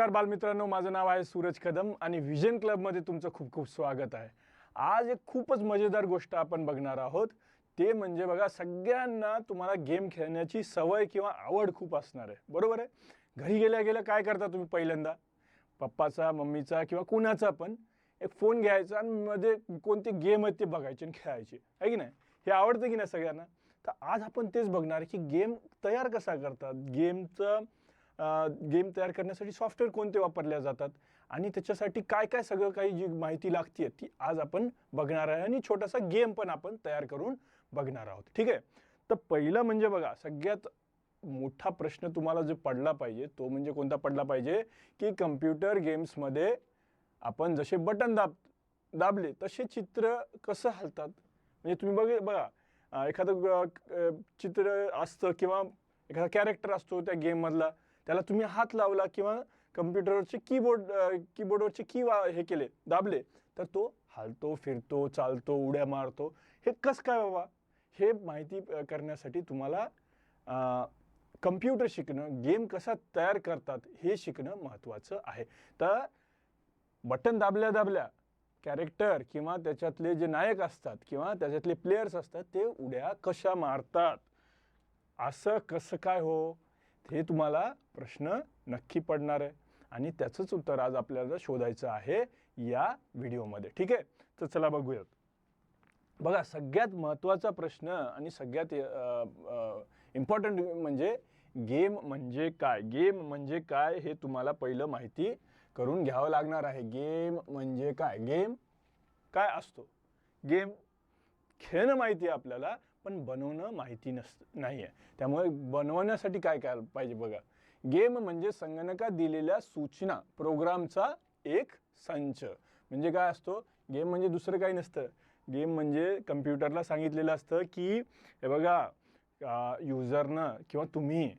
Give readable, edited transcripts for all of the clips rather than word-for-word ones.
नमस्कार बालमित्रांनो, माझं नाव आहे सूरज कदम आणि व्हिजन क्लबमध्ये तुमचं खूप खूप स्वागत आहे. आज एक खूपच मजेदार गोष्ट आपण बघणार आहोत. ते म्हणजे बघा, सगळ्यांना तुम्हाला गेम खेळण्याची सवय किंवा आवड खूप असणार आहे, बरोबर आहे. घरी गेल्या गेल्या काय करता तुम्ही? पहिल्यांदा पप्पाचा, मम्मीचा किंवा कुणाचा पण एक फोन घ्यायचा आणि मध्ये कोणते गेम आहेत ते बघायचे आणि खेळायचे, आहे की नाही? हे आवडतं की नाही सगळ्यांना? तर आज आपण तेच बघणार की गेम तयार कसा करतात, गेम तयार करण्यासाठी सॉफ्टवेअर कोणते वापरले जातात आणि त्याच्यासाठी काय काय सगळं काही जी माहिती लागते ती आज आपण बघणार आहे आणि छोटासा गेम पण आपण तयार करून बघणार आहोत. ठीक आहे. तर पहिलं म्हणजे बघा, सगळ्यात मोठा प्रश्न तुम्हाला जो पडला पाहिजे तो म्हणजे कोणता पडला पाहिजे की कम्प्युटर गेम्समध्ये आपण जसे बटन दाबले तसे चित्र कसं हलतात. म्हणजे तुम्ही बघा, एखादं चित्र असतं किंवा एखादा कॅरेक्टर असतो त्या गेममधला, त्याला तुम्ही हात लावला किंवा कम्प्युटरवरचे कीबोर्डवरचे हे केले, दाबले, तर तो हलतो, फिरतो, चालतो, उड्या मारतो. हे कसं काय बाबा? हे माहिती करण्यासाठी तुम्हाला कम्प्युटर शिकणं, गेम कसा तयार करतात हे शिकणं महत्त्वाचं आहे. तर बटन दाबल्या दाबल्या कॅरेक्टर किंवा त्याच्यातले जे नायक असतात किंवा त्याच्यातले प्लेयर्स असतात ते उड्या कशा मारतात, असं कसं काय हो? हे तुम्हाला प्रश्न नक्की पडणार आहे आणि त्याचंच उत्तर आज आपल्याला शोधायचं आहे या व्हिडिओमध्ये. ठीक आहे. तर चला बघूयात. बघा, सगळ्यात महत्त्वाचा प्रश्न आणि सगळ्यात इम्पॉर्टंट म्हणजे गेम म्हणजे काय. गेम म्हणजे काय हे तुम्हाला पहिलं माहिती करून घ्यावं लागणार आहे. गेम म्हणजे काय, गेम काय असतो. गेम खेळणं माहिती आहे आपल्याला, पण बनवणं माहिती नाही आहे. त्यामुळे बनवण्यासाठी काय काय पाहिजे बघा. गेम म्हणजे संगणकात दिलेल्या सूचना, प्रोग्रामचा एक संच. म्हणजे काय असतो गेम? म्हणजे दुसरं काही नसतं. गेम म्हणजे कम्प्युटरला सांगितलेलं असतं की हे बघा, युजरनं किंवा तुम्ही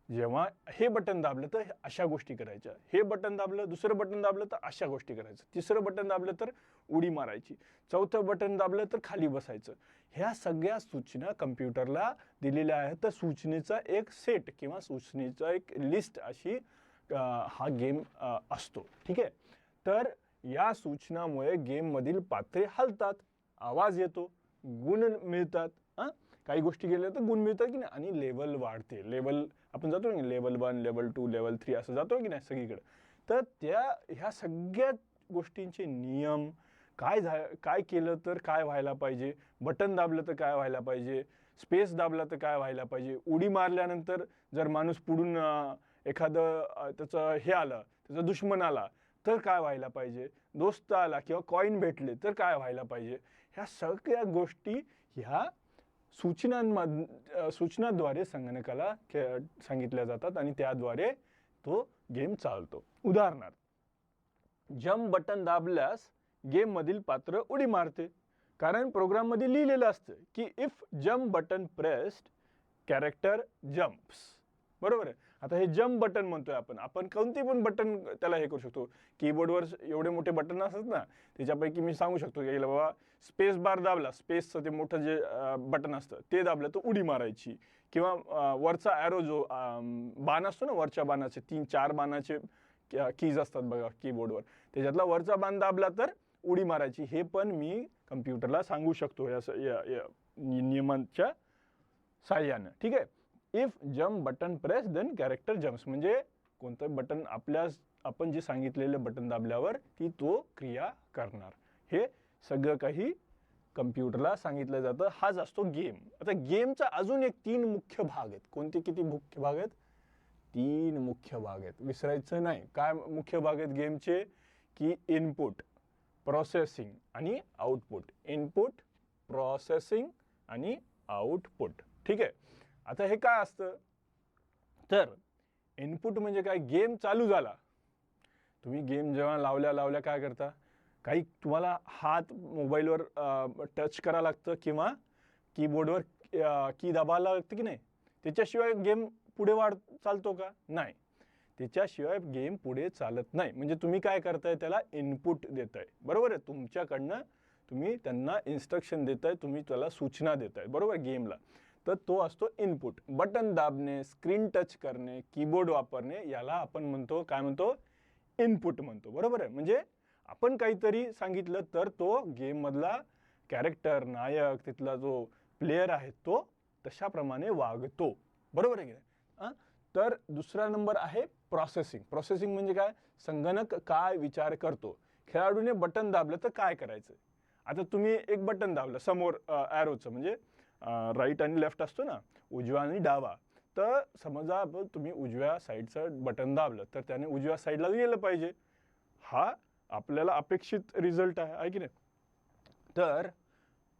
जेव्हा हे बटन दाबलं तर अशा गोष्टी करायच्या, हे बटन दाबलं, दुसरं बटन दाबलं तर अशा गोष्टी करायचं, तिसरं बटन दाबलं तर उडी मारायची, चौथं बटन दाबलं तर खाली बसायचं. ह्या सगळ्या सूचना कम्प्युटरला दिलेल्या आहेत. तर सूचनेचा एक सेट किंवा सूचनेचा एक लिस्ट अशी हा गेम असतो. ठीक आहे. तर या सूचनामुळे गेममधील पात्रे हलतात, आवाज येतो, गुण मिळतात. काही गोष्टी गेल्या तर गुण मिळतात की नाही, आणि लेवल वाढते. लेवल आपण जातो की लेवल 1, लेवल 2, लेवल 3 असं जातो की नाही सगळीकडे. तर ह्या सगळ्या गोष्टींचे नियम, काय केलं तर काय व्हायला पाहिजे, बटन दाबलं तर काय व्हायला पाहिजे, स्पेस दाबला तर काय व्हायला पाहिजे, उडी मारल्यानंतर जर माणूस पुढून एखादं त्याचं हे आलं, त्याचा दुश्मन आला तर काय व्हायला पाहिजे, दोस्त आला किंवा कॉईन भेटले तर काय व्हायला पाहिजे, ह्या सगळ्या गोष्टी ह्या सूचनाद्वारे संगणकाला सांगितल्या जातात आणि त्याद्वारे तो गेम चालतो. उदाहरणार्थ, जम्प बटन दाबल्यास गेममधील पात्र उडी मारते, कारण प्रोग्राममध्ये लिहिलेलं असतं की if jump button pressed character jumps. बरोबर आहे. आता हे जम्प बटन म्हणतोय आपण कोणते पण बटन त्याला हे करू शकतो. कीबोर्डवर एवढे मोठे बटन असतात ना, त्याच्यापैकी मी सांगू शकतो की बाबा स्पेस बार दाबला, स्पेसचं ते मोठं जे बटन असतं ते दाबलं तर उडी मारायची, किंवा वरचा ॲरो जो बाण असतो ना, वरच्या बाणाचे 3-4 बाणाचे कीज असतात बघा कीबोर्डवर, त्याच्यातला वरचा बाण दाबला तर उडी मारायची. हे पण मी कम्प्युटरला सांगू शकतो या नियमांच्या साह्यानं. ठीक आहे. If jump button press then character jumps, म्हणजे कोणतं बटन आपण जे सांगितलेलं बटन दाबल्यावर ती तो क्रिया करणार. हे सगळं काही कम्प्युटरला सांगितलं जातं. हाच असतो गेम. आता गेमचा अजून एक 3 मुख्य भाग आहेत. कोणते? किती मुख्य भाग आहेत? 3 मुख्य भाग आहेत, विसरायचं नाही. काय मुख्य भाग आहेत गेमचे? की इनपुट, प्रोसेसिंग आणि आउटपुट. इनपुट, प्रोसेसिंग आणि आउटपुट. ठीक आहे. आता हे काय असतं? तर इनपुट म्हणजे काय? गेम चालू झाला, तुम्ही गेम जेव्हा लावल्या काय करता, काही तुम्हाला हात मोबाईलवर टच करावं लागतं किंवा कीबोर्डवर की दाबायला लागतं की नाही, त्याच्याशिवाय गेम पुढे चालतो का? नाही, त्याच्याशिवाय गेम पुढे चालत नाही. म्हणजे तुम्ही काय करताय, त्याला इनपुट देताय. बरोबर आहे. तुमच्याकडनं तुम्ही त्यांना इन्स्ट्रक्शन देताय, तुम्ही त्याला सूचना देताय, बरोबर, गेमला. तर तो असतो इनपुट. बटन दाबणे, स्क्रीन टच करणे, कीबोर्ड वापरणे, याला आपण म्हणतो, काय म्हणतो? इनपुट म्हणतो, बरोबर आहे. म्हणजे आपण काहीतरी सांगितलं तर तो गेम मधला कॅरेक्टर, नायक, तिथला जो प्लेयर आहे तो तशाप्रमाणे वागतो, बरोबर आहे की नाही. तर दुसरा नंबर आहे प्रोसेसिंग. प्रोसेसिंग म्हणजे काय? संगणक काय विचार करतो. खेळाडूने बटन दाबलं तर काय करायचं. आता तुम्ही एक बटन दाबलं समोर ॲरोचं, म्हणजे राईट आणि लेफ्ट असतो ना, उजवा आणि डावा. तर समजा तुम्ही उजव्या साईडचं बटन दाबलं तर त्याने उजव्या साईडला गेलं पाहिजे. हा आपल्याला अपेक्षित रिझल्ट आहे की नाही. तर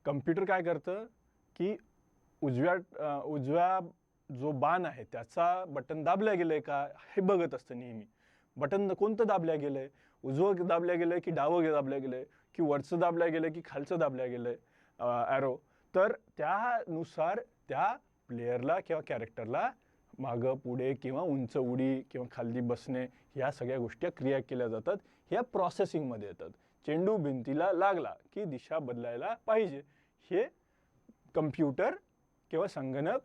कम्प्युटर काय करतं की उजव्या जो बाण आहे त्याचा बटन दाबल्या गेलंय का हे बघत असतं नेहमी. बटन कोणतं दाबल्या गेलंय, उजवं दाबल्या गेलंय की डावं दाबल्या गेलंय, की वरचं दाबल्या गेलंय की खालचं दाबल्या गेलंय ॲरो. तर त्यानुसार त्या प्लेयरला किंवा कॅरेक्टरला मागं पुढे किंवा उंच उडी किंवा खाली बसणे ह्या सगळ्या गोष्टी क्रिया केल्या जातात. ह्या प्रोसेसिंगमध्ये येतात. चेंडू भिंतीला लागला की दिशा बदलायला पाहिजे हे कम्प्युटर किंवा संगणक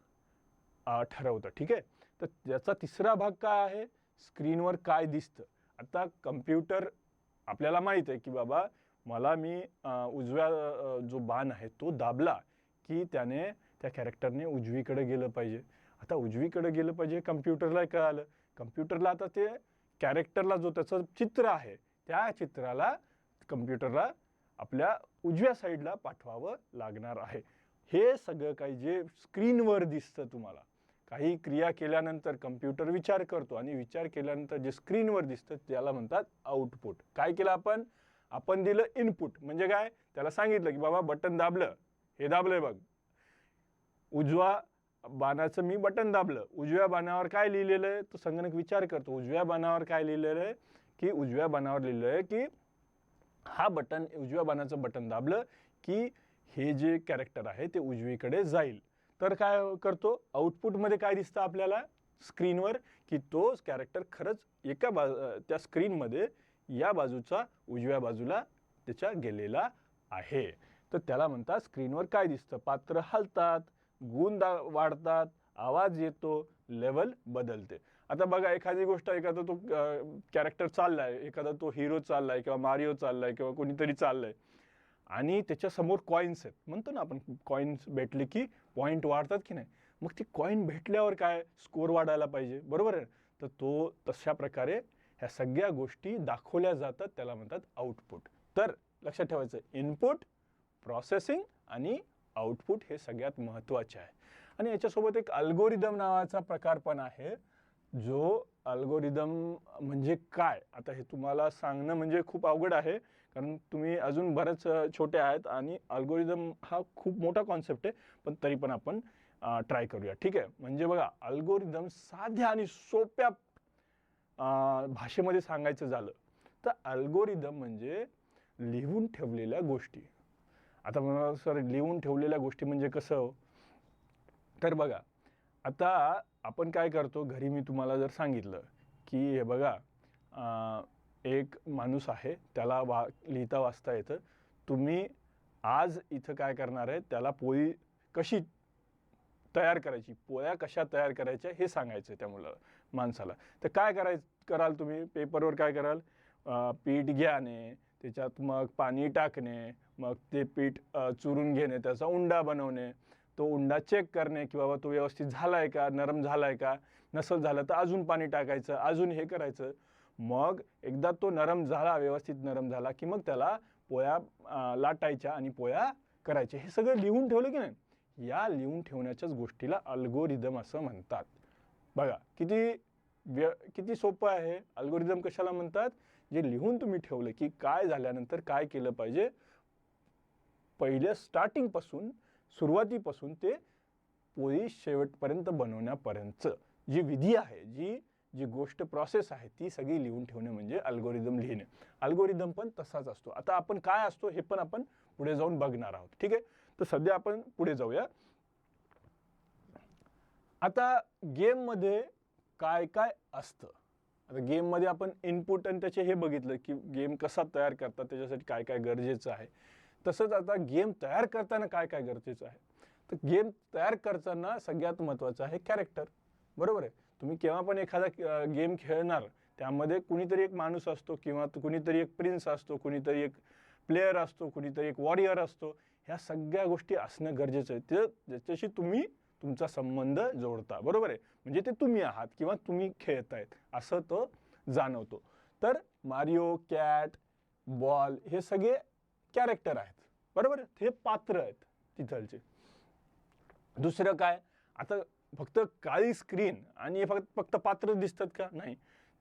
ठरवतं, ठीक आहे. तर त्याचा तिसरा भाग काय आहे, स्क्रीनवर काय दिसतं. आता कम्प्युटर आपल्याला माहित आहे की बाबा मी उजव्या जो बाण आहे तो दाबला की त्या कॅरेक्टरने उजवीकडे गेलं पाहिजे. आता उजवीकडे गेलं पाहिजे कम्प्युटरला कळालं. कम्प्युटरला आता ते कॅरेक्टरला जो त्याचं चित्र आहे त्या चित्राला कम्प्युटरला आपल्या उजव्या साईडला पाठवावं लागणार आहे. हे सगळं काही जे स्क्रीनवर दिसतं तुम्हाला, काही क्रिया केल्यानंतर कम्प्युटर विचार करतो आणि विचार केल्यानंतर जे स्क्रीनवर दिसतं त्याला म्हणतात आउटपुट. काय केलं आपण दिलं इनपुट. म्हणजे काय, त्याला सांगितलं की बाबा बटन दाबलं, हे दाबलंय बघ, उजवा बाणाचं मी बटन दाबलं, उजव्या बाणावर काय लिहिलेलं आहे तो संगणक विचार करतो. उजव्या बाणावर काय लिहिलेलं आहे की उजव्या बाणावर लिहिलं आहे की हा बटन, उजव्या बाणाचं बटन दाबलं की हे जे कॅरेक्टर आहे ते उजवीकडे जाईल. तर काय करतो, आउटपुटमध्ये काय दिसतं आपल्याला स्क्रीनवर की तो कॅरेक्टर खरंच त्या स्क्रीनमध्ये या बाजूचा उजव्या बाजूला त्याच्या गेलेला आहे. तर त्याला म्हणतात स्क्रीनवर काय दिसतं, पात्र हलतात, गुण वाढतात, आवाज येतो, लेवल बदलते. आता बघा एखादी गोष्ट, एखादा तो कॅरेक्टर चाललाय, एखादा तो हिरो चाललाय किंवा मारिओ चाललाय किंवा कोणीतरी चाललंय आणि त्याच्यासमोर कॉईन्स आहेत, म्हणतो ना आपण कॉईन्स भेटले की पॉईंट वाढतात की नाही. मग ती कॉईन भेटल्यावर काय, स्कोर वाढायला पाहिजे, बरोबर आहे. तर तो तशा प्रकारे ह्या सगळ्या गोष्टी दाखवल्या जातात, त्याला म्हणतात आउटपुट. तर लक्षात ठेवायचं, इनपुट, प्रोसेसिंग आणि आउटपुट हे सगळ्यात महत्त्वाचे आहे. आणि याच्यासोबत एक अल्गोरिदम नावाचा प्रकार पण आहे. जो अल्गोरिदम म्हणजे काय, आता हे तुम्हाला सांगणं म्हणजे खूप अवघड आहे, कारण तुम्ही अजून बरेच छोटे आहेत आणि अल्गोरिदम हा खूप मोठा कॉन्सेप्ट आहे. पण तरी पण आपण ट्राय करूया, ठीक आहे. म्हणजे बघा, अल्गोरिदम साध्या आणि सोप्या भाषेमध्ये सांगायचं झालं तर अल्गोरिदम म्हणजे लिहून ठेवलेल्या गोष्टी. आता मला सर लिहून ठेवलेल्या गोष्टी म्हणजे कसं, तर बघा आता आपण काय करतो घरी, मी तुम्हाला जर सांगितलं की हे बघा एक माणूस आहे, त्याला लिहिता वाचता येतं, तुम्ही आज इथं काय करणार आहे, त्याला पोळी कशी तयार करायची, पोळ्या कशा तयार करायच्या हे सांगायचं त्या माणसाला. तर काय कराल तुम्ही, पेपरवर काय कराल, पीठ घ्याने, त्याच्यात मग पाणी टाकणे, मग ते पीठ चुरून घेणे, त्याचा उंडा बनवणे, तो उंडा चेक करणे की बाबा तो व्यवस्थित झालाय का, नरम झालाय का, नसल झालं तर अजून पाणी टाकायचं, अजून हे करायचं. मग एकदा तो नरम झाला, व्यवस्थित नरम झाला की मग त्याला पोळ्या लाटायच्या आणि पोळ्या करायच्या. हे सगळं लिहून ठेवलं की नाही, या लिहून ठेवण्याच्याच गोष्टीला अल्गोरिदम असं म्हणतात. बघा किती सोपं आहे. अल्गोरिदम कशाला म्हणतात, जे लिहून तुम्ही ठेवलं की काय झाल्यानंतर काय केलं पाहिजे, पहिल्या स्टार्टिंगपासून, सुरुवातीपासून ते पोळी शेवटपर्यंत बनवण्यापर्यंत जी विधी आहे, जी गोष्ट प्रोसेस आहे ती सगळी लिहून ठेवणे म्हणजे अल्गोरिदम लिहिणे. अल्गोरिदम पण तसाच असतो. आता आपण काय असतो हे पण आपण पुढे जाऊन बघणार आहोत, ठीक आहे. तर सध्या आपण पुढे जाऊया. आता गेममध्ये काय काय असतं. आता गेममध्ये आपण इनपुट आणि त्याचे हे बघितलं की गेम कसा तयार करतात, त्याच्यासाठी काय काय गरजेचं आहे. तसंच आता गेम तयार करताना काय काय गरजेचं आहे. तर गेम तयार करताना सगळ्यात महत्त्वाचं आहे कॅरेक्टर, बरोबर आहे. तुम्ही केव्हा पण एखादा गेम खेळणार त्यामध्ये कुणीतरी एक माणूस असतो किंवा कुणीतरी एक प्रिन्स असतो, कुणीतरी एक प्लेयर असतो, कुणीतरी एक वॉरियर असतो. ह्या सगळ्या गोष्टी असणं गरजेचं आहे. ते ज्याच्याशी तुम्ही तुमचा संबंध जोडता, बरोबर आहे. म्हणजे ते तुम्ही आहात किंवा तुम्ही खेळतायत असं तो जाणवतो. तर मारिओ, कॅट, बॉल हे सगळे कॅरेक्टर आहेत, बरोबर आहे. हे पात्र आहेत तिथलचे. दुसरं काय, आता फक्त काळी स्क्रीन आणि फक्त पात्र दिसतात का? नाही.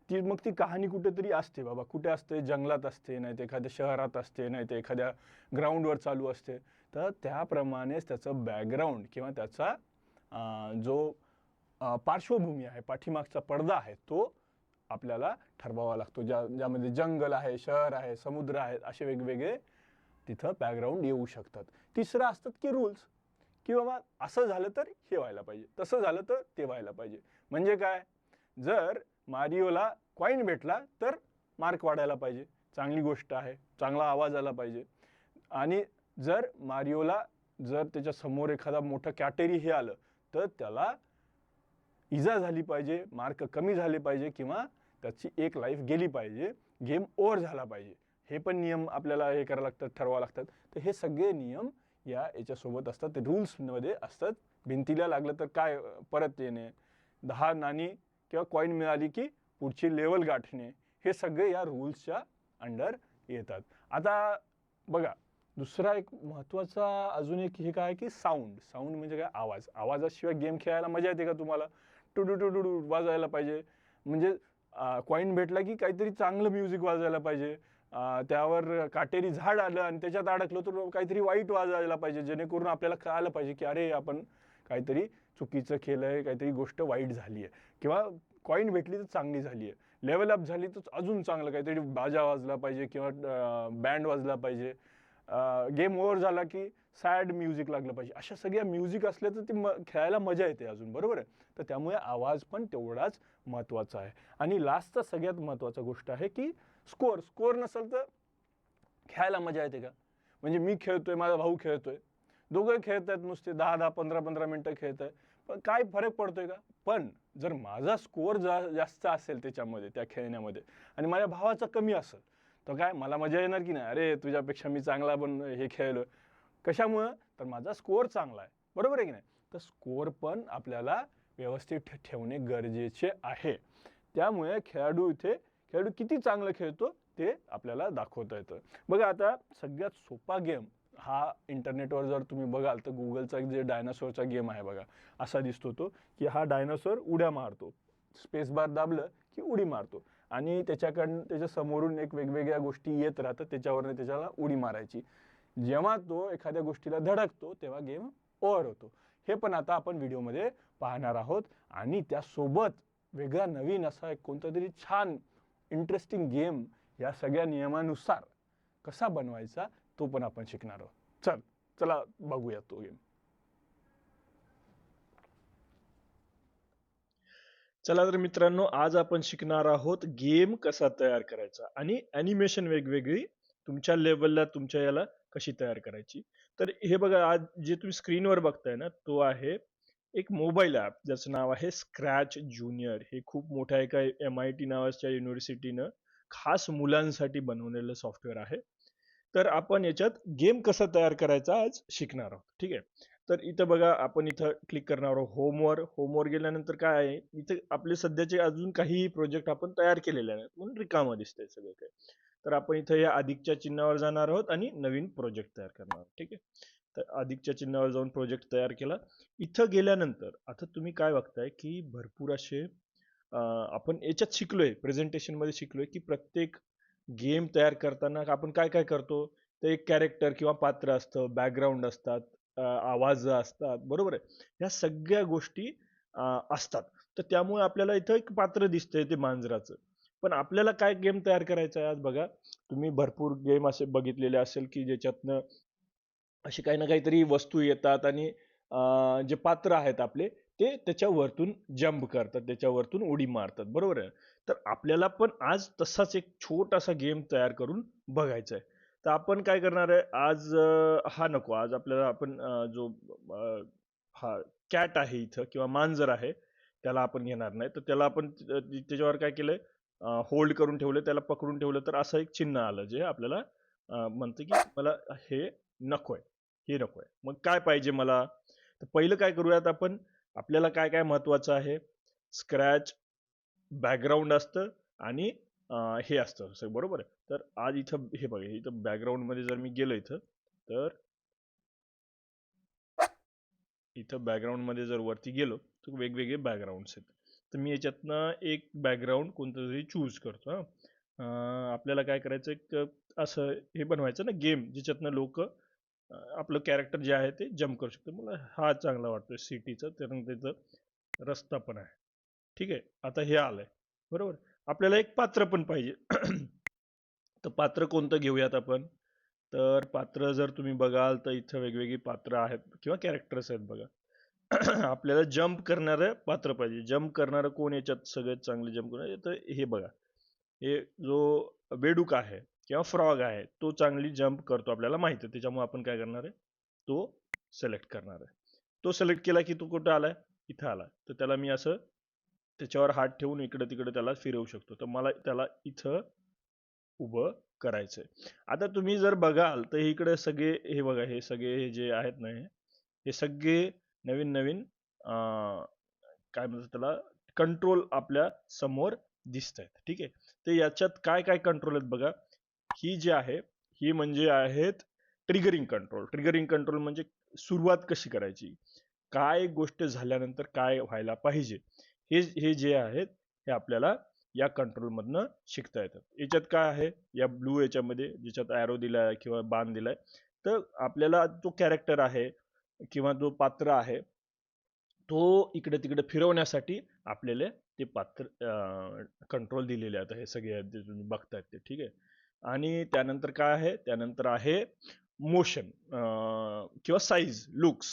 मग ती कहाणी कुठेतरी असते बाबा. कुठे असते? जंगलात असते, नाही तर एखाद्या शहरात असते, नाही तर एखाद्या ग्राउंडवर चालू असते. तर त्याप्रमाणेच त्याचं बॅकग्राऊंड किंवा त्याचा जो पार्श्वभूमी आहे, पाठीमागचा पडदा आहे, तो आपल्याला ठरवावा लागतो. ज्यामध्ये जंगल आहे, शहर आहे, समुद्र आहे, असे वेगवेगळे तिथं बॅकग्राऊंड येऊ शकतात. तिसरं असतात की रूल्स, की बाबा असं झालं तर हे व्हायला पाहिजे, तसं झालं तर ते व्हायला पाहिजे. म्हणजे काय, जर मारिओला कॉईन भेटला तर मार्क वाढायला पाहिजे, चांगली गोष्ट आहे. चांगला आवाज आला पाहिजे. आणि जर मारिओला जर त्याच्या समोर एखादा मोठं कॅटेरी हे आलं तर त्याला इजा झाली पाहिजे, मार्क कमी झाले पाहिजे किंवा त्याची एक लाईफ गेली पाहिजे, गेम ओव्हर झाला पाहिजे. हे पण नियम आपल्याला हे करायला लागतात, ठरवावं लागतात. तर हे सगळे नियम याच्यासोबत असतात, ते रूल्समध्ये असतात. भिंतीला लागलं तर काय परत येणे, 10 नाणी किंवा कॉईन मिळाली की पुढची लेवल गाठणे, हे सगळे या रूल्सच्या अंडर येतात. आता बघा, दुसरा एक महत्त्वाचा अजून एक हे काय की साऊंड. साऊंड म्हणजे काय? आवाज. आवाजाशिवाय गेम खेळायला मजा येते का तुम्हाला? टुडू टुडू टू वाजायला पाहिजे. म्हणजे कॉईन भेटला की काहीतरी चांगलं म्युझिक वाजायला पाहिजे. त्यावर काटेरी झाड आलं आणि त्याच्यात अडकलो तर काहीतरी वाईट वाजायला पाहिजे, जेणेकरून आपल्याला कळालं पाहिजे की अरे आपण काहीतरी चुकीचं केलंय, काहीतरी गोष्ट वाईट झाली आहे. किंवा कॉईन भेटली तर चांगली झाली आहे, लेवल अप झाली तर अजून चांगलं काहीतरी बाजा वाजला पाहिजे किंवा बँड वाजला पाहिजे. गेम ओव्हर झाला की सॅड म्युझिक लागलं पाहिजे. अशा सगळ्या म्युझिक असल्या तर ती खेळायला मजा येते अजून, बरोबर आहे. तर त्यामुळे आवाज पण तेवढाच महत्त्वाचा आहे. आणि लास्टचा सगळ्यात महत्त्वाचा गोष्ट आहे की स्कोअर. स्कोअर नसेल तर खेळायला मजा येते का? म्हणजे मी खेळतोय, माझा भाऊ खेळतोय, दोघं खेळत आहेत, नुसते 10-10, 15-15 मिनटं खेळत आहे, पण काय फरक पडतोय का? पण जर माझा स्कोअर जास्त असेल त्याच्यामध्ये, त्या खेळण्यामध्ये, आणि माझ्या भावाचा कमी असेल, तर काय मला मजा येणार की नाही? अरे तुझ्यापेक्षा मी चांगला पण हे खेळलो. कशामुळं? तर माझा स्कोअर चांगला आहे, बरोबर आहे की नाही? तर स्कोअर पण आपल्याला व्यवस्थित ठेवणे गरजेचे आहे. त्यामुळे खेळाडू किती चांगलं खेळतो ते आपल्याला दाखवता येतं. बघा, आता सगळ्यात सोपा गेम हा इंटरनेटवर जर तुम्ही बघाल तर गुगलचा जे डायनासोरचा गेम आहे बघा, असा दिसतो तो की हा डायनासोर उड्या मारतो, स्पेस बार दाबलं की उडी मारतो, आणि त्याच्या समोरून एक वेगवेगळ्या गोष्टी येत राहतात, त्याच्यावरनं त्याच्याला उडी मारायची. जेव्हा तो एखाद्या गोष्टीला धडकतो तेव्हा गेम ओव्हर होतो. हे पण आता आपण व्हिडिओमध्ये पाहणार आहोत. आणि त्यासोबत वेगळा नवीन असा एक कोणता तरी छान इंटरेस्टिंग गेम या सगळ्या नियमानुसार कसा बनवायचा तो पण आपण शिकणार आहोत. चला बघूया तो गेम. चला तर मित्रांनो, आज आपण शिकणार आहोत गेम कसा तयार करायचा आणि ॲनिमेशन वेगवेगळी तुमच्या लेवलला, तुमच्या याला कशी तयार करायची. तर हे बघा, आज जे तुम्ही स्क्रीनवर बघताय ना, तो आहे एक मोबाईल ॲप ज्याचं नाव आहे स्क्रॅच ज्युनियर. हे खूप मोठ्या एका MIT नावाच्या युनिव्हर्सिटीनं खास मुलांसाठी बनवलेलं सॉफ्टवेअर आहे. तर आपण याच्यात गेम कसा तयार करायचा आज शिकणार आहोत. ठीक आहे. तर इथं बघा, आपण इथं क्लिक करणार आहोत होमवर गेल्यानंतर काय आहे, इथे आपले सध्याचे अजून काही प्रोजेक्ट आपण तयार केलेले नाहीत म्हणून रिकामं दिसतंय सगळं काही. तर आपण इथं या अधिकच्या चिन्हावर जाणार आहोत आणि नवीन प्रोजेक्ट तयार करणार आहोत. ठीक आहे. तर अधिकच्या चिन्हावर जाऊन प्रोजेक्ट तयार केला. इथं गेल्यानंतर आता तुम्ही काय बघताय की भरपूर असे आपण याच्यात शिकलोय, प्रेझेंटेशन मध्ये शिकलोय की प्रत्येक गेम तयार करताना आपण काय काय करतो. तर एक कॅरेक्टर किंवा पात्र असतं, बॅकग्राऊंड असतात, आवाज असतात, बरोबर आहे. या सगळ्या गोष्टी असतात. तर त्यामुळे आपल्याला इथं एक पात्र दिसतंय ते मांजराचं. पण आपल्याला काय गेम तयार करायचा आहे आज बघा. तुम्ही भरपूर गेम असे बघितलेले असेल की ज्याच्यातनं अशी काही ना काहीतरी वस्तू येतात आणि जे पात्र आहेत आपले ते त्याच्यावरतून जंप करतात, त्याच्यावरतून उडी मारतात, बरोबर आहे. तर आपल्याला पण आज तसाच एक छोटासा गेम तयार करून बघायचा आहे. तर आपण काय करणार आहे आज, हा नको, आज आपल्याला आपण जो हा कॅट आहे इथं किंवा मांजर आहे त्याला आपण घेणार नाही. तर त्याला आपण त्याच्यावर काय केलंय, होल्ड करून ठेवलं, त्याला पकडून ठेवलं तर असं एक चिन्ह आलं जे आपल्याला म्हणतं की मला हे नकोय, हे नकोय. मग काय पाहिजे मला? तर पहिलं काय करूयात आपण, आपल्याला काय काय महत्वाचं आहे? स्क्रॅच बॅकग्राऊंड असतं आणि हे असतं सगळं, बरोबर आहे. तर आज इथं हे बघा, इथं बॅकग्राऊंड मध्ये जर मी गेलो इथं, तर इथं बॅकग्राऊंड मध्ये जर वरती गेलो तर वेगवेगळे बॅकग्राऊंड्स आहेत. तर मी याच्यातनं एक बॅकग्राऊंड कोणतं तरी चूज करतो. आपल्याला काय करायचं, एक असं हे बनवायचं ना गेम, ज्याच्यातनं लोक आपलं कॅरेक्टर जे आहे ते जम्प करू शकतो. मला हा चांगला वाटतोय सिटीचा, कारण त्याचा रस्ता पण आहे. ठीक आहे, आता हे आलंय, बरोबर. आपल्याला एक पात्र पण पाहिजे. तर पात्र कोणतं घेऊयात आपण? तर पात्र जर तुम्ही बघाल तर इथं वेगवेगळी पात्र आहेत किंवा कॅरेक्टर्स आहेत बघा. आपल्याला जम्प करणारं पात्र पाहिजे. जम्प करणारं कोण याच्यात सगळ्यात चांगले जम्प करणार? तर हे बघा, हे जो बेडूक आहे किंवा फ्रॉग आहे तो चांगली जम्प करतो, आपल्याला माहिती आहे. त्याच्यामुळे आपण काय करणार आहे, तो सिलेक्ट करणार आहे. तो सिलेक्ट केला की तो कुठं आलाय, इथं आला. तर त्याला मी असं त्याच्यावर हात ठेवून इकडे तिकडे त्याला फिरवू शकतो. तर मला त्याला इथं उभं करायचंय. आता तुम्ही जर बघाल तर इकडे सगळे हे बघा, हे सगळे हे जे आहेत ना, हे सगळे नवीन नवीन काय म्हणतात त्याला, कंट्रोल आपल्या समोर दिसत आहेत. ठीक आहे, तर याच्यात काय काय कंट्रोल आहेत बघा. ही जी आहे, ही म्हणजे आहेत ट्रिगरिंग कंट्रोल. ट्रिगरिंग कंट्रोल म्हणजे सुरुवात कशी करायची, काय गोष्ट झाल्यानंतर काय व्हायला पाहिजे, हे हे जे आहेत हे आपल्याला या कंट्रोल मधनं शिकता येतात. याच्यात काय आहे, या ब्लू याच्यामध्ये ज्याच्यात ॲरो दिलाय किंवा बाण दिलाय, तर आपल्याला तो कॅरेक्टर आहे किंवा जो पात्र आहे तो इकडे तिकडे फिरवण्यासाठी आपल्याला ते पात्र कंट्रोल दिलेले आहेत. हे सगळे आहेत जे तुम्ही बघतायत ते, ठीक आहे. आणि त्यानंतर काय आहे, त्यानंतर आहे मोशन किंवा साईज लुक्स.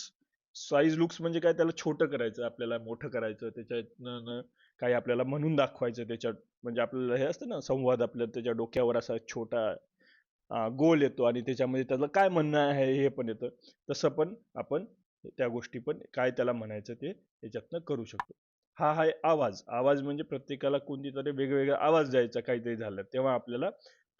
साईज लुक्स म्हणजे काय, त्याला छोटं करायचं, आपल्याला मोठं करायचं, त्याच्यात काही आपल्याला म्हणून दाखवायचं त्याच्यात. म्हणजे आपल्याला हे असतं ना संवाद, आपल्या त्याच्या डोक्यावर असा छोटा गोल येतो आणि त्याच्यामध्ये त्याला काय म्हणणं आहे हे पण येतं. तसं पण आपण त्या गोष्टी पण काय त्याला म्हणायचं ते याच्यातनं करू शकतो. हा आहे आवाज. आवाज म्हणजे प्रत्येकाला कोणती तरी वेगवेगळा आवाज द्यायचा काहीतरी झालं तेव्हा आपल्याला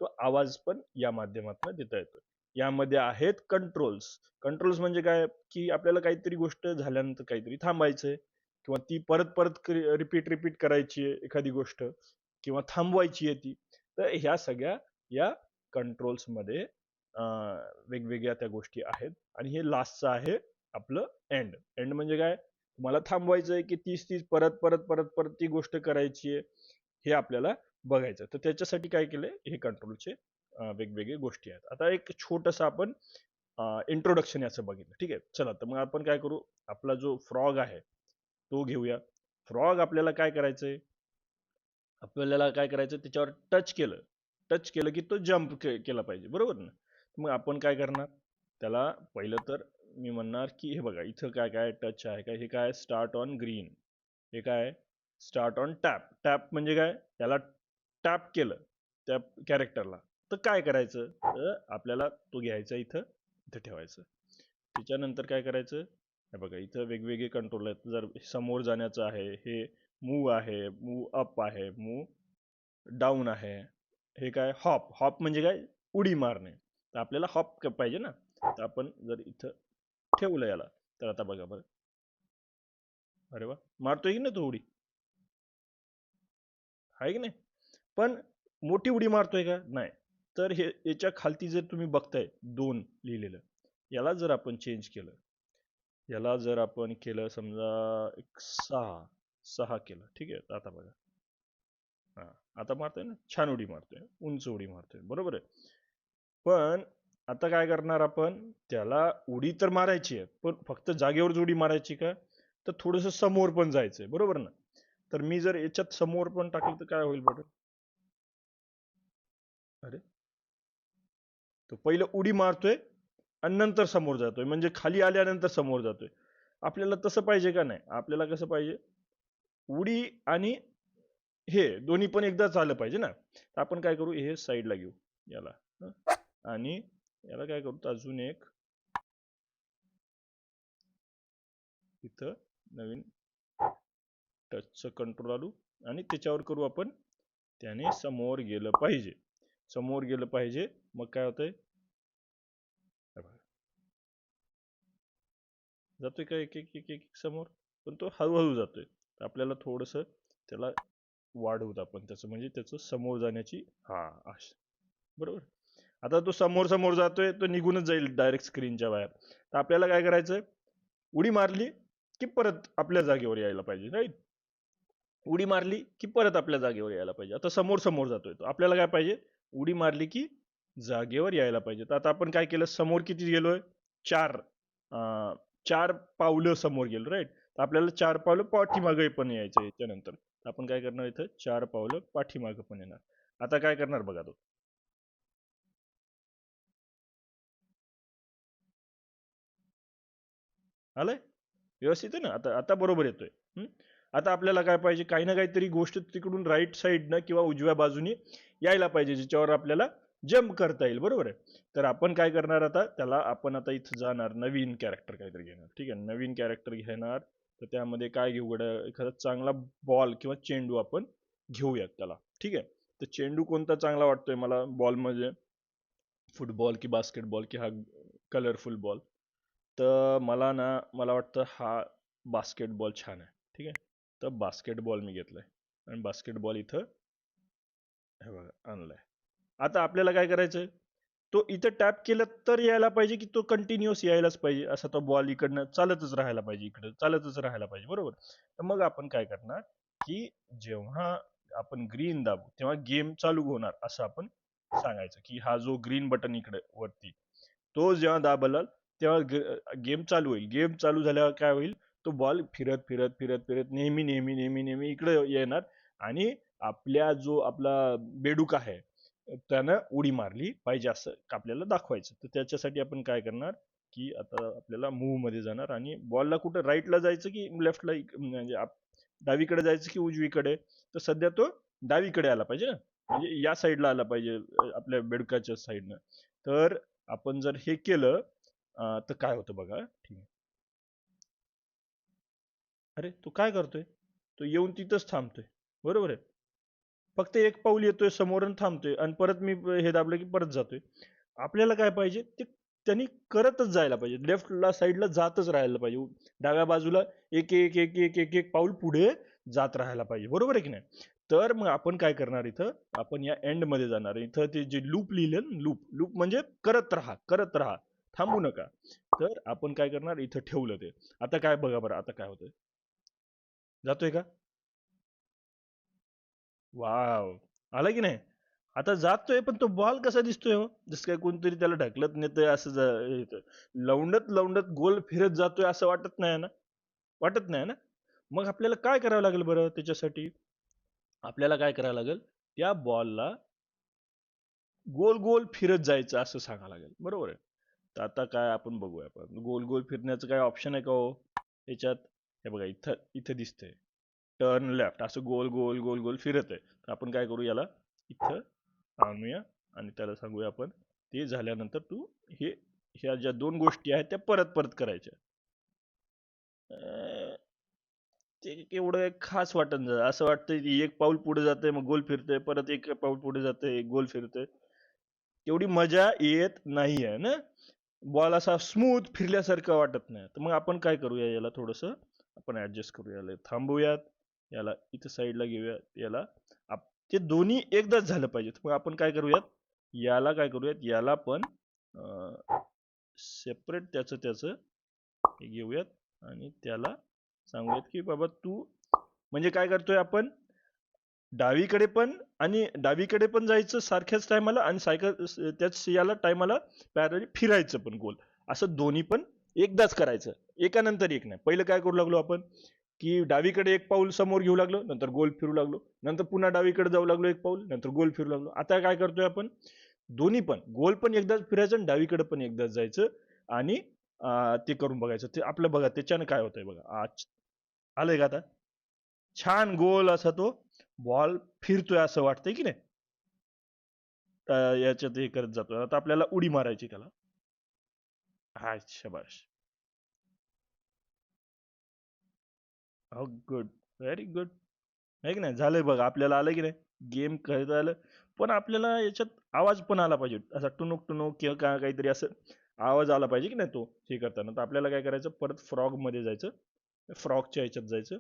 तो आवाज पण या माध्यमातून देता येतो. यामध्ये आहेत कंट्रोल्स. कंट्रोल्स म्हणजे काय, की आपल्याला काहीतरी गोष्ट झाल्यानंतर काहीतरी थांबायचंय किंवा ती परत परत रिपीट रिपीट करायची आहे एखादी गोष्ट, किंवा थांबवायची आहे ती. तर ह्या सगळ्या या कंट्रोल्स मध्ये वेगवेगळ्या त्या गोष्टी आहेत. आणि हे लास्टचं आहे आपलं एंड. एंड म्हणजे काय, तुम्हाला थांबवायचं आहे की तीच तीच परत परत परत परत ती गोष्ट करायची आहे, हे आपल्याला बघायचं. तर त्याच्यासाठी काय केलंय, हे कंट्रोलचे वेगवेगळे गोष्टी आहेत. आता एक छोटस आपण इंट्रोडक्शन याचं बघितलं, ठीक आहे. चला, तर मग आपण काय करू, आपला जो फ्रॉग आहे तो घेऊया. फ्रॉग आपल्याला काय करायचंय, आपल्याला काय करायचं, त्याच्यावर टच केलं की तो जम्प केला पाहिजे, बरोबर ना. मग आपण काय करणार, त्याला पहिलं तर मी म्हणणार की हे बघा इथं काय काय टच आहे काय, हे काय स्टार्ट ऑन ग्रीन, हे काय स्टार्ट ऑन टॅप. टॅप म्हणजे काय, त्याला टॅप केलं त्या कॅरेक्टरला तर काय करायचं, तर आपल्याला तो घ्यायचा इथं इथं ठेवायचं. त्याच्यानंतर काय करायचं, हे बघा इथं वेगवेगळे कंट्रोल आहेत. जर समोर जाण्याचं आहे, हे मूव आहे, मूव अप आहे, मूव डाऊन आहे. हे काय हॉप. हॉप म्हणजे काय, उडी मारणे. तर आपल्याला हॉप पाहिजे ना, तर आपण जर इथं ठेवलं याला, तर आता बघा बरं, अरे वा, मारतोय की नाही तो उडी, आहे की नाही. पण मोठी उडी मारतोय का, नाही. तर हे याच्या खालती जर तुम्ही बघताय 2 लिहिलेलं, याला जर आपण चेंज केलं, याला जर आपण केलं समजा एक 6 केलं, ठीक आहे. आता बघा, हा, आता मारतोय ना, छान उडी मारतोय, उंच उडी मारतोय, बरोबर आहे. पण आता काय करणार आपण, त्याला उडी तर मारायची आहे पण फक्त जागेवर उडी मारायची का, तर थोडस समोर पण जायचंय, बरोबर ना. तर मी जर याच्यात समोर पण टाकलं तर काय होईल बरं, अरे तो पहिलं उडी मारतोय आणि नंतर समोर जातोय, म्हणजे खाली आल्यानंतर समोर जातोय. आपल्याला तसं पाहिजे का, नाही. आपल्याला कसं पाहिजे, उडी आणि हे दोन्ही पण एकदाच आलं पाहिजे ना. तर आपण काय करू, हे साईडला घेऊ याला, हं? आणि याला काय करू, अजून एक इथं नवीन टचचं कंट्रोल आणू आणि त्याच्यावर करू आपण त्याने समोर गेलं पाहिजे. समोर गेलं पाहिजे. मग काय होतंय, हे बघा. जातोय का एक एक एक एक समोर, पण तो हळूहळू जातोय. तर आपल्याला थोडस त्याला वाढवत आपण त्याचं, म्हणजे त्याचं समोर जाण्याची आशा. बरोबर. आता तो समोर समोर जातोय, तो निघूनच जाईल डायरेक्ट स्क्रीनच्या बाहेर. तर आपल्याला काय करायचं, उडी मारली की परत आपल्या जागेवर यायला पाहिजे, राईट. उडी मारली की परत आपल्या जागेवर यायला पाहिजे. आता समोर समोर जातोय तो, आपल्याला काय पाहिजे, उडी मारली की जागेवर यायला पाहिजे. तर आता आपण काय केलं, समोर किती गेलोय, 4 पावलं समोर गेलो, राईट. तर आपल्याला 4 पावलं पाठीमागे पण यायचं याच्यानंतर. आपण काय करणार, इथं 4 पावलं पाठीमागे पण येणार. आता काय करणार बघा तो, आलंय व्यवस्थित आहे ना. आता आता बरोबर येतोय. आता आपल्याला काय पाहिजे, काही ना काहीतरी गोष्ट तिकडून राईट साईडनं किंवा उजव्या बाजूने यायला पाहिजे, ज्याच्यावर आपल्याला जम्प करता येईल. बरोबर आहे. तर आपण काय करणार, आता त्याला आपण आता इथं जाणार, नवीन कॅरेक्टर काहीतरी घेणार. ठीक आहे, नवीन कॅरेक्टर घेणार. तर त्यामध्ये काय घेऊ गड्या, एखादा चांगला बॉल किंवा चेंडू आपण घेऊयात त्याला. ठीक आहे. तर चेंडू कोणता चांगला वाटतोय मला बॉल मध्ये, फुटबॉल की बास्केटबॉल की हा कलरफुल बॉल. तर मला वाटतं हा बास्केटबॉल छान आहे. ठीक आहे. तर बास्केटबॉल मी घेतलाय आणि बास्केटबॉल इथं हे बघा आणलाय. आता आपल्याला काय करायचंय, तो इथं टॅप केलं तर यायला पाहिजे, की तो कंटिन्युअस यायलाच पाहिजे, असा तो बॉल इकडनं चालतच राहायला पाहिजे, इकडं चालतच राहायला पाहिजे. बरोबर. तर मग आपण काय करणार, की जेव्हा आपण ग्रीन दाबू तेव्हा गेम चालू होणार असं आपण सांगायचं, की हा जो ग्रीन बटन इकडे वरती, तो जेव्हा दाबलाल तेव्हा गेम चालू होईल. गेम चालू झाल्यावर काय होईल, तो बॉल फिरत फिरत फिरत फिरत नेहमी नेहमी नेहमी नेहमी इकडे येणार आणि आपला बेडूक आहे त्यानं उडी मारली पाहिजे असं आपल्याला दाखवायचं. तर त्याच्यासाठी आपण काय करणार, की आता आपल्याला मूव्ह मध्ये जाणार आणि बॉलला कुठं राईटला जायचं की लेफ्टला, म्हणजे डावीकडे जायचं की उजवीकडे. तर सध्या तो डावीकडे आला पाहिजे ना, म्हणजे या साईडला आला पाहिजे, आपल्या बेडकाच्या साईडनं. तर आपण जर हे केलं, तर काय होतं बघा. ठीक आहे. अरे तो काय करतोय, तो येऊन तिथंच थांबतोय. बरोबर आहे. फक्त एक पाऊल येतोय समोर आणि थांबतोय आणि परत मी हे दाबलं की परत जातोय. आपल्याला काय पाहिजे, ते त्यांनी करतच जायला पाहिजे, लेफ्टला साईडला जातच राहायला पाहिजे. डाव्या बाजूला एक एक एक एक एक एक पाऊल पुढे जात राहायला पाहिजे. बरोबर आहे की नाही. तर मग आपण काय करणार, इथं आपण या एंड मध्ये जाणार. इथं ते जे लूप लिहिलं, लूप लूप म्हणजे करत राहा करत राहा, थांबू नका. तर आपण काय करणार, इथं ठेवलं ते. आता काय बघा बरं, आता काय होतंय, जातोय का, वाव, आला की नाही. आता जातोय पण तो बॉल कसा दिसतोय हो, जसं काय कोणतरी त्याला ढकलत नेतोय असं येतोय. लवंडत लवंडत गोल फिरत जातोय असं वाटत नाही ना, वाटत नाही ना. मग आपल्याला काय करावं लागेल बरं त्याच्यासाठी, आपल्याला काय करावं लागेल, त्या बॉलला गोल गोल फिरत जायचं असं सांगावं लागेल. बरोबर आहे. तर आता काय आपण बघूया, आपण गोल गोल फिरण्याचं काय ऑप्शन आहे का हो याच्यात. हे बघा, इथं इथं दिसतंय टर्न लेफ्ट, असं गोल गोल गोल गोल फिरत आहे. तर आपण काय करू, याला इथं आणूया आणि त्याला सांगूया आपण, ते झाल्यानंतर तू हे, ह्या ज्या दोन गोष्टी आहेत त्या परत परत करायच्या. अं, ते एवढं एक खास वाटत नाही. असं वाटतंय की एक पाऊल पुढे जातंय मग गोल फिरतंय, परत एक पाऊल पुढे जातंय गोल फिरतंय. तेवढी मजा येत नाहीये ना. बॉल असा स्मूथ फिरल्यासारखं वाटत नाही. तर मग आपण काय करूया, याला थोडस आपण ऍडजस्ट करूया, याला थांबवूयात, याला इथं साईडला घेऊयात, याला ते दोन्ही एकदाच झालं पाहिजे. मग आपण काय करूयात, याला काय करूयात, याला पण सेपरेट त्याचं त्याचं हे घेऊयात आणि त्याला सांगूयात की बाबा तू, म्हणजे काय करतोय आपण, डावीकडे पण आणि डावीकडे पण जायचं सारख्याच टायमाला आणि त्याच याला टायमाला पॅरली फिरायचं पण गोल, असं दोन्ही पण एकदाच करायचं, एकानंतर एक नाही. पहिलं काय करू लागलो आपण, की डावीकडे एक पाऊल समोर घेऊ लागलो, नंतर गोल फिरू लागलो, नंतर पुन्हा डावीकडे जाऊ लागलो एक पाऊल, नंतर गोल फिरू लागलो. आता काय करतोय आपण, दोन्ही पण गोल पण एकदाच फिरायचं आणि डावीकडे पण एकदाच जायचं आणि ते करून बघायचं. ते आपलं बघा त्याच्यानं काय होतंय बघा, आज आलंय का आता, छान गोल असा तो बॉल फिरतोय असं वाटतंय की नाही. याच्यात हे करत जातो. आता आपल्याला उडी मारायची त्याला. हा, शबाश. हो, गुड, व्हेरी गुड. आहे की नाही, झालंय बघा, आपल्याला आलं की नाही. गेम खेळता आलं, पण आपल्याला याच्यात आवाज पण आला पाहिजे, असा टुनुक टुनुक किंवा काहीतरी असं आवाज आला पाहिजे की नाही तो हे करताना. तर आपल्याला काय करायचं, परत फ्रॉग मध्ये जायचं, फ्रॉगच्या ह्याच्यात जायचं,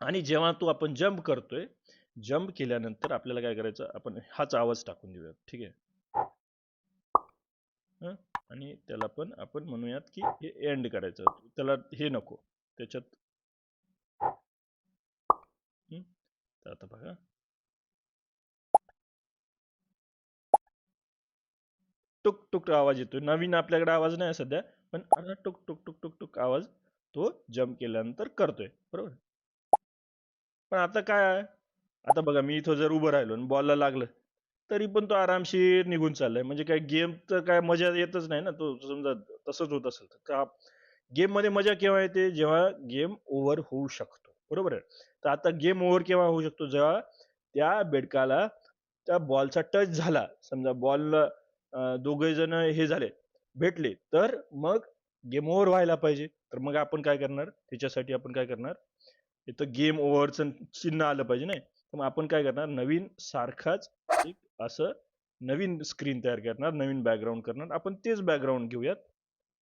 आणि जेव्हा तो आपण जंप करतोय, जंप केल्यानंतर आपल्याला काय करायचं, आपण हाच आवाज टाकून देऊयात, ठीक आहे. हं? आणि त्याला पण आपण म्हणूयात की हे एंड करायचं, त्याला हे नको त्याच्यात. तर आता बघा, टुक टुक आवाज येतोय. नवीन आपल्याकडे आवाज नाही सध्या, पण आता टुक टुक टुक टुक टुक आवाज तो जंप केल्यानंतर करतोय, बरोबर. पण आता काय आहे, आता बघा मी इथं जर उभं राहिलो आणि बॉलला लागलं, तरी पण तो आरामशीर निघून चाललाय. म्हणजे काय गेम तर काय मजा येतच नाही ना. तो समजा तसंच होत असेल तर गेम मध्ये मजा केव्हा येते, जेव्हा गेम ओव्हर होऊ शकतो, बरोबर आहे. तर आता गेम ओव्हर केव्हा होऊ शकतो, जेव्हा त्या बेडकाला त्या बॉलचा टच झाला, समजा बॉल दोघे जण हे झाले, भेटले, तर मग गेम ओव्हर व्हायला पाहिजे. तर मग आपण काय करणार, त्याच्यासाठी आपण काय करणार, इथं गेम ओव्हरचं चिन्ह आलं पाहिजे नाही. तर मग आपण काय करणार, नवीन सारखाच एक असं नवीन स्क्रीन तयार करणार, नवीन बॅकग्राऊंड करणार. आपण तेच बॅकग्राऊंड घेऊयात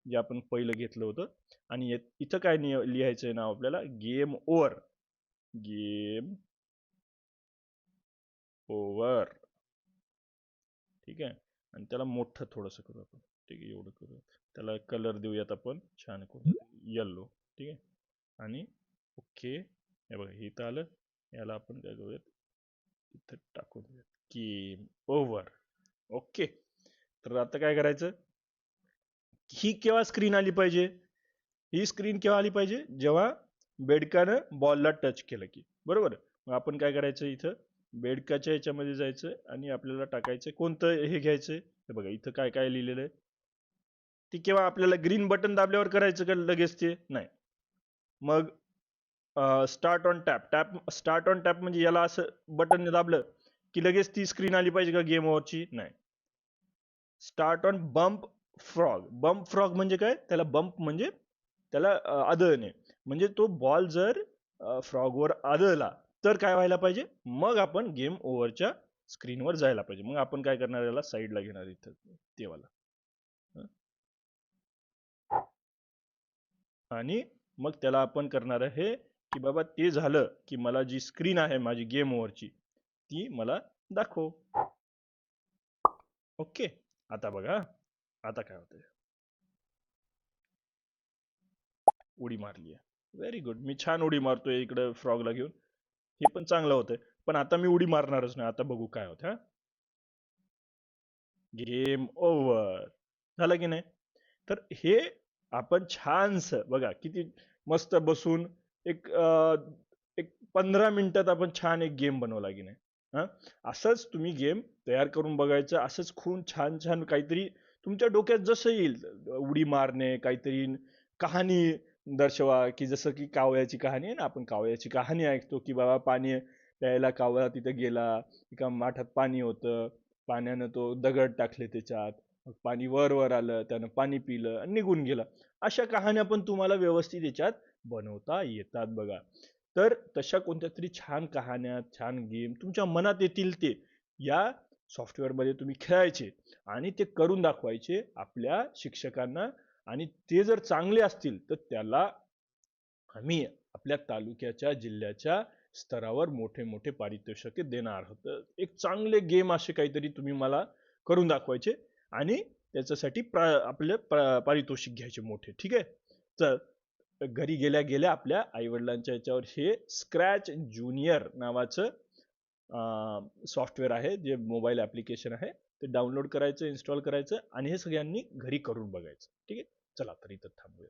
जे आपण पहिलं घेतलं होतं, आणि इथं काय लिहायचंय नाव आपल्याला, गेम ओव्हर, गेम ओव्हर, ठीक आहे. आणि त्याला मोठं थोडंसं करू आपण, ठीक आहे, एवढं करू. त्याला कलर देऊयात आपण छान येल्लो, ठीक आहे. आणि ओके, हे बघा हे इथं आलं, याला आपण काय करूयात, इथं टाकून देऊयात गेम ओव्हर. ओके. तर आता काय करायचं, ही केव्हा स्क्रीन आली पाहिजे, ही स्क्रीन केव्हा आली पाहिजे, जेव्हा बेडकानं बॉलला टच केलं की, बरोबर. मग आपण काय करायचं, इथं बेडकाच्या याच्यामध्ये जायचं आणि आपल्याला टाकायचं कोणतं हे घ्यायचंय. हे बघा इथं काय काय लिहिलेलं आहे, ती केव्हा आपल्याला ग्रीन बटन दाबल्यावर करायचं का लगेच, ते नाही. मग start on tap, start on tap म्हणजे याला असं बटन दाबलं की लगेच ती स्क्रीन आली पाहिजे का गेम ओव्हरची, नाही. Start on bump frog, bump frog म्हणजे काय, त्याला बम्प म्हणजे त्याला आदळणे, म्हणजे तो बॉल जर फ्रॉगवर आदळला तर काय व्हायला पाहिजे, मग आपण गेम ओव्हरच्या स्क्रीनवर जायला पाहिजे. मग आपण काय करणार, याला साईडला घेणार इथं तेवाला, आणि मग त्याला आपण करणार आहे की बाबा ते झालं की मला जी स्क्रीन आहे माझी गेम ओव्हरची ती मला दाखव. ओके. आता बघा, आता काय होतंय, उडी मारली आहे, व्हेरी गुड, मी छान उडी मारतोय इकडे फ्रॉगला घेऊन, हे पण चांगलं होतंय. पण आता मी उडी मारणारच नाही, आता बघू काय होतं. गेम ओव्हर झालं की नाही. तर हे आपण छानस बघा किती मस्त बसून एक एक 15 मिनिटात आपण छान एक गेम बनवला की नाही. हा, असंच तुम्ही गेम तयार करून बघायचं, असंच खूप छान छान काहीतरी तुमच्या डोक्यात जसं येईल, उडी मारणे, काहीतरी कहाणी दर्शवा, की जसं की कावळ्याची कहाणी आहे ना, आपण कावळ्याची कहाणी ऐकतो की बाबा पाणी प्यायला कावळा तिथे गेला, एका माठात पाणी होतं, पाण्यानं तो दगड टाकले त्याच्यात, मग पाणी वर वर आलं, त्यानं पाणी पिलं आणि निघून गेलं. अशा कहाण्या पण तुम्हाला व्यवस्थित याच्यात बनवता येतात बघा. तर तशा कोणत्या तरी छान कहाण्या, छान गेम तुमच्या मनात येतील ते या सॉफ्टवेअरमध्ये तुम्ही खेळायचे आणि ते करून दाखवायचे आपल्या शिक्षकांना, आणि ते जर चांगले असतील तर त्याला आम्ही आपल्या तालुक्याच्या जिल्ह्याच्या स्तरावर मोठे मोठे पारितोषिके देणार आहोत. एक चांगले गेम असे काहीतरी तुम्ही मला करून दाखवायचे आणि त्याच्यासाठी आपले पारितोषिक घ्यायचे मोठे, ठीक आहे. तर घरी गेल्या गेल्या आपल्या आई वडिलांच्या याच्यावर हे स्क्रॅच ज्युनियर नावाचं सॉफ्टवेअर आहे, जे मोबाईल ऍप्लिकेशन आहे, ते डाउनलोड करायचं, इन्स्टॉल करायचं आणि हे सगळ्यांनी घरी करून बघायचं, ठीक आहे. चला तर इथं थांबूया.